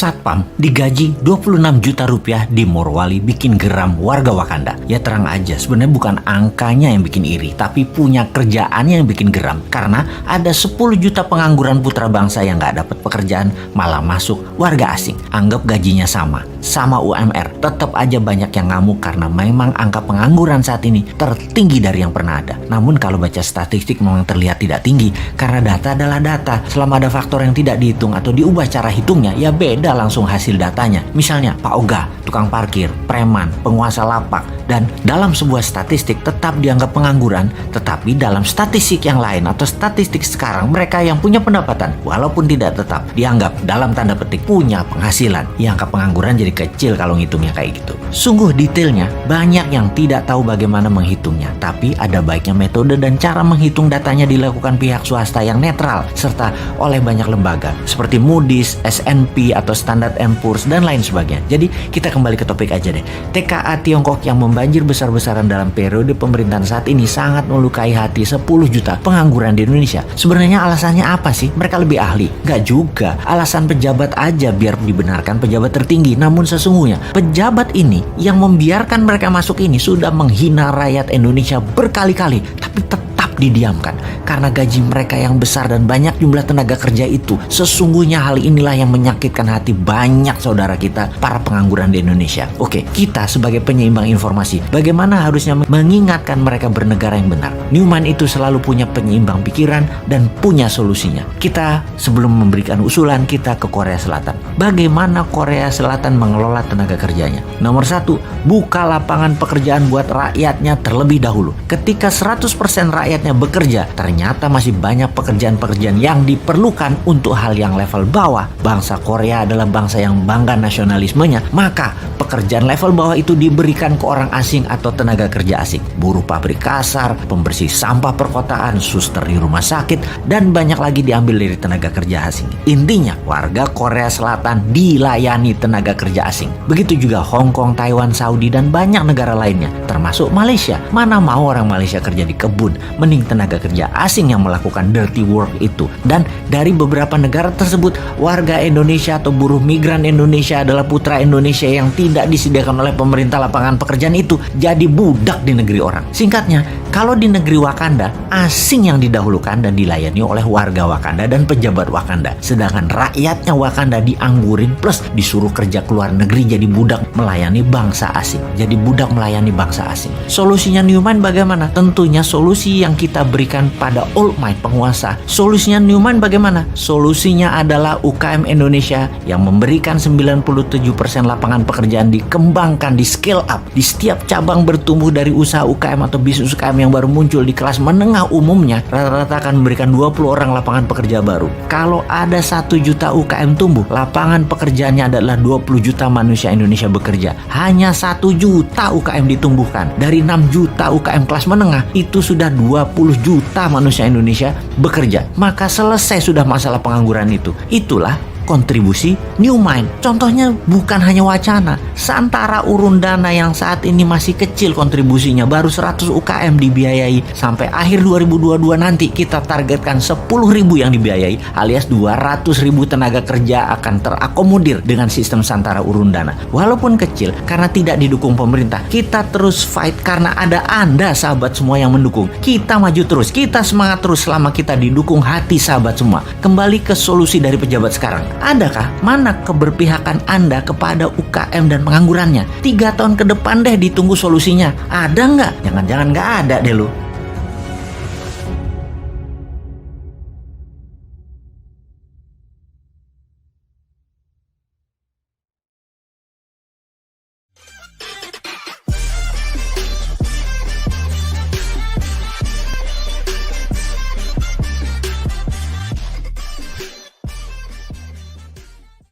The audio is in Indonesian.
Satpam digaji 26 juta rupiah di Morowali bikin geram warga Wakanda. Ya terang aja, sebenarnya bukan angkanya yang bikin iri, tapi punya kerjaannya yang bikin geram. Karena ada 10 juta pengangguran putra bangsa yang gak dapat pekerjaan, malah masuk warga asing. Anggap gajinya sama UMR. Tetap aja banyak yang ngamuk karena memang angka pengangguran saat ini tertinggi dari yang pernah ada. Namun kalau baca statistik memang terlihat tidak tinggi, karena data adalah data. Selama ada faktor yang tidak dihitung atau diubah cara hitungnya, ya beda langsung hasil datanya. Misalnya Pak Oga, tukang parkir, preman, penguasa lapak, dan dalam sebuah statistik tetap dianggap pengangguran, tetapi dalam statistik yang lain atau statistik sekarang mereka yang punya pendapatan walaupun tidak tetap dianggap dalam tanda petik punya penghasilan. Ya angka pengangguran jadi kecil kalau ngitungnya kayak gitu. Sungguh detailnya banyak yang tidak tahu bagaimana menghitungnya, tapi ada baiknya metode dan cara menghitung datanya dilakukan pihak swasta yang netral serta oleh banyak lembaga seperti Moody's, S&P atau Standard & Poor's dan lain sebagainya. Jadi kita kembali ke topik aja deh. TKA Tiongkok yang membanjir besar-besaran dalam periode pemerintahan saat ini sangat melukai hati 10 juta pengangguran di Indonesia. Sebenarnya alasannya apa sih? Mereka lebih ahli? Nggak juga. Alasan pejabat aja biar dibenarkan pejabat tertinggi. Namun sesungguhnya pejabat ini yang membiarkan mereka masuk ini sudah menghina rakyat Indonesia berkali-kali, tapi tetap didiamkan karena gaji mereka yang besar dan banyak jumlah tenaga kerja itu. Sesungguhnya hal inilah yang menyakitkan hati banyak saudara kita para pengangguran di Indonesia. Oke, kita sebagai penyeimbang informasi, bagaimana harusnya mengingatkan mereka bernegara yang benar? Newman itu selalu punya penyeimbang pikiran dan punya solusinya. Kita sebelum memberikan usulan kita ke Korea Selatan. Bagaimana Korea Selatan mengelola tenaga kerjanya? Nomor 1, buka lapangan pekerjaan buat rakyatnya terlebih dahulu. Ketika 100% rakyat bekerja, ternyata masih banyak pekerjaan-pekerjaan yang diperlukan untuk hal yang level bawah. Bangsa Korea adalah bangsa yang bangga nasionalismenya, maka pekerjaan level bawah itu diberikan ke orang asing atau tenaga kerja asing. Buruh pabrik kasar, pembersih sampah perkotaan, suster di rumah sakit, dan banyak lagi diambil dari tenaga kerja asing. Intinya, warga Korea Selatan dilayani tenaga kerja asing. Begitu juga Hong Kong, Taiwan, Saudi, dan banyak negara lainnya, termasuk Malaysia. Mana mau orang Malaysia kerja di kebun, mending tenaga kerja asing yang melakukan dirty work itu. Dan dari beberapa negara tersebut, warga Indonesia atau buruh migran Indonesia adalah putra Indonesia yang tidak disediakan oleh pemerintah lapangan pekerjaan itu jadi budak di negeri orang. Singkatnya, kalau di negeri Wakanda, asing yang didahulukan dan dilayani oleh warga Wakanda dan pejabat Wakanda. Sedangkan rakyatnya Wakanda dianggurin plus disuruh kerja ke luar negeri jadi budak melayani bangsa asing. Jadi budak melayani bangsa asing. Solusinya Newman bagaimana? Tentunya solusi yang kita berikan pada All Might penguasa. Solusinya Newman bagaimana? Solusinya adalah UKM Indonesia yang memberikan 97% lapangan pekerjaan dikembangkan, di scale up. Di setiap cabang bertumbuh dari usaha UKM atau bisnis UKM yang baru muncul di kelas menengah umumnya, rata-rata akan memberikan 20 orang lapangan pekerja baru. Kalau ada 1 juta UKM tumbuh, lapangan pekerjaannya adalah 20 juta manusia Indonesia bekerja. Hanya 1 juta UKM ditumbuhkan. Dari 6 juta UKM kelas menengah, itu sudah 20 juta manusia Indonesia bekerja. Maka selesai sudah masalah pengangguran itu. Itulah kontribusi Newman. Contohnya bukan hanya wacana. Santara urun dana yang saat ini masih kecil kontribusinya, baru 100 UKM dibiayai. Sampai akhir 2022 nanti kita targetkan 10.000 yang dibiayai, alias 200.000 tenaga kerja akan terakomodir dengan sistem santara urun dana. Walaupun kecil, karena tidak didukung pemerintah, kita terus fight karena ada Anda sahabat semua yang mendukung. Kita maju terus, kita semangat terus selama kita didukung hati sahabat semua. Kembali ke solusi dari pejabat sekarang. Adakah mana keberpihakan Anda kepada UKM dan penganggurannya? 3 tahun ke depan deh ditunggu solusinya. Ada nggak? Jangan-jangan nggak ada deh lu.